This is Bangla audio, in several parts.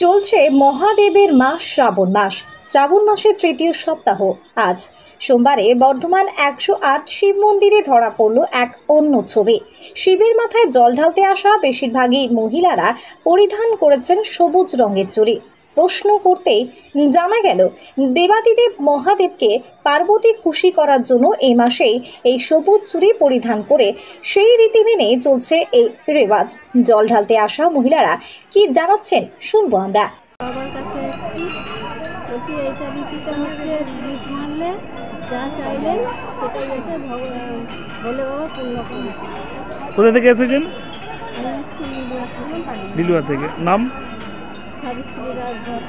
চলছে মহাদেবের মাস শ্রাবণ মাস। শ্রাবণ মাসের তৃতীয় সপ্তাহ। আজ সোমবারে বর্ধমান 108 শিব মন্দিরে ধরা পড়ল এক অন্য ছবি। শিবের মাথায় জল ঢালতে আসা বেশিরভাগই মহিলারা পরিধান করেছেন সবুজ রঙের চুড়ি। প্রশ্ন করতেই জানা গেল, দেবাদিদেব মহাদেবকে পার্বতী খুশি করার জন্য এই মাসেই এই সবুজ চুড়ি পরিধান করে সেই রীতি মেনে চলছে এই রেওয়াজ। জল ঢালতে আসা মহিলারা কি জানাচ্ছেন শুনবো আমরা। বাবার কাছে এসেছি, বলছি এইটা রীতিটা হচ্ছে লিপ মারলে যা চাইলেন সেটাই রেখে বলে বাবা পূর্ণ করবে। কোথা থেকে এসেছেন? আমি এসেছি লিলুয়া থেকে। নাম? সাবিত্রী রাজভর।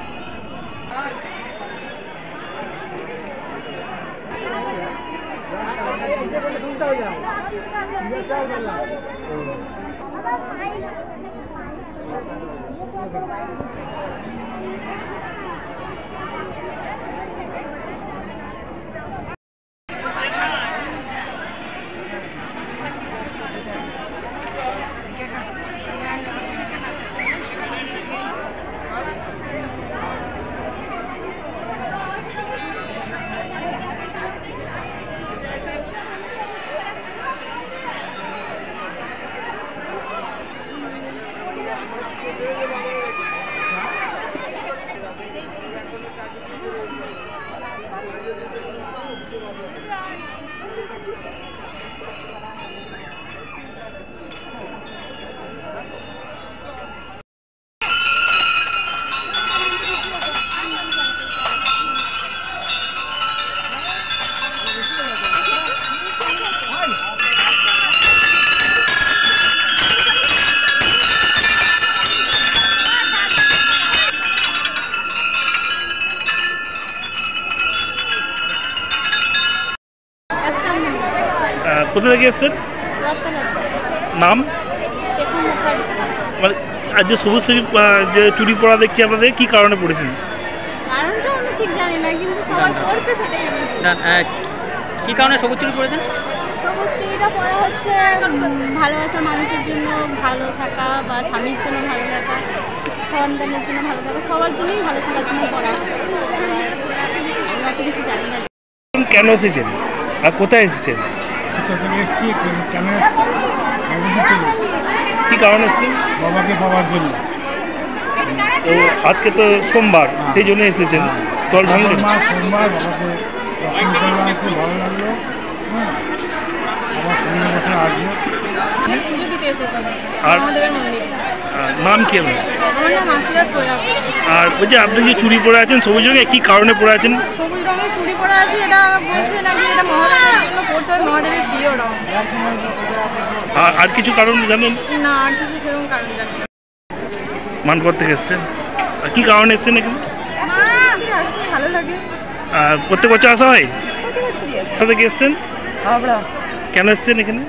কোথা থেকে এসেছেন? নাম? মানে আজ যে সবুজ যে চুড়ি পরা দেখছি আপনাদের, কি কারণে পড়েছেন? কারণটা আমি ঠিক জানি না, কিন্তু সবাই পড়ছে সেটাই আমি কি কারণে সবুজ চুড়ি পরেছেন? সবুজ চুড়িটা পরা হচ্ছে ভালোবাসার মানুষের জন্য ভালো থাকা, বা স্বামীর জন্য ভালো থাকা, সন্তানের জন্য ভালো থাকা, সবার জন্যই ভালো থাকার জন্য পড়া। আমরা তো কিছু জানি না। কেন এসেছেন আর কোথায় এসেছেন? কি কারণে এসেছেন? বাবাকে পাওয়ার জন্য। তো আজকে তো সোমবার, সেই জন্য এসেছেন। জল ঢাললেন? সোমবার বাবাকে দর্শন করলাম, খুব ভালো লাগলো। আবার সামনে বছর আসবো। পুজো দিতে এসেছি আর মহাদেবের মন্দিরে। নাম কি আপনার? আমার নাম আশিরাজ পৈরা। আর ওই যে আপনি যে চুড়ি পরে আছেন সবুজ রঙে, কি কারণে পরে আছেন? সবুজ রঙের চুড়ি পরা আছে, এটা বলছে নাকি এটা মহাদেবের জন্য পড়তে হয়, মহাদেবের প্রিয় রঙ। আর কিছু কারণ জানেন? না, আর কিছু সেরকম কারণ জানি না। মানকর থেকে এসেছেন। আর কি কারণে এসেছেন এখানে? ভালো লাগে। আর প্রত্যেক বছর আসা হয়? কোথা থেকে এসেছেন? হাবড়া। কেন এসেছেন এখানে?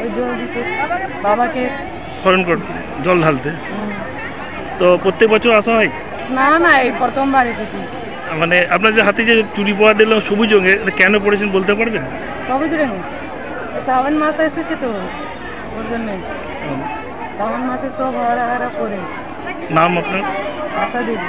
ওই জল দিতে, বাবাকে স্মরণ করতে, জল ঢালতে। তো প্রত্যেক বছর আসা হয়? না না, এই প্রথমবার এসেছি। মানে আপনার যে হাতে যে চুড়ি পরা দিলাম সবুজ রঙের, এটা কেন পড়েছেন বলতে পারবেন? সবুজ রঙে শ্রাবণ মাস এসেছে তো ওর জন্যে। শ্রাবণ মাসে সব হারা হারা করে। নাম আপনার? আশা দেবী।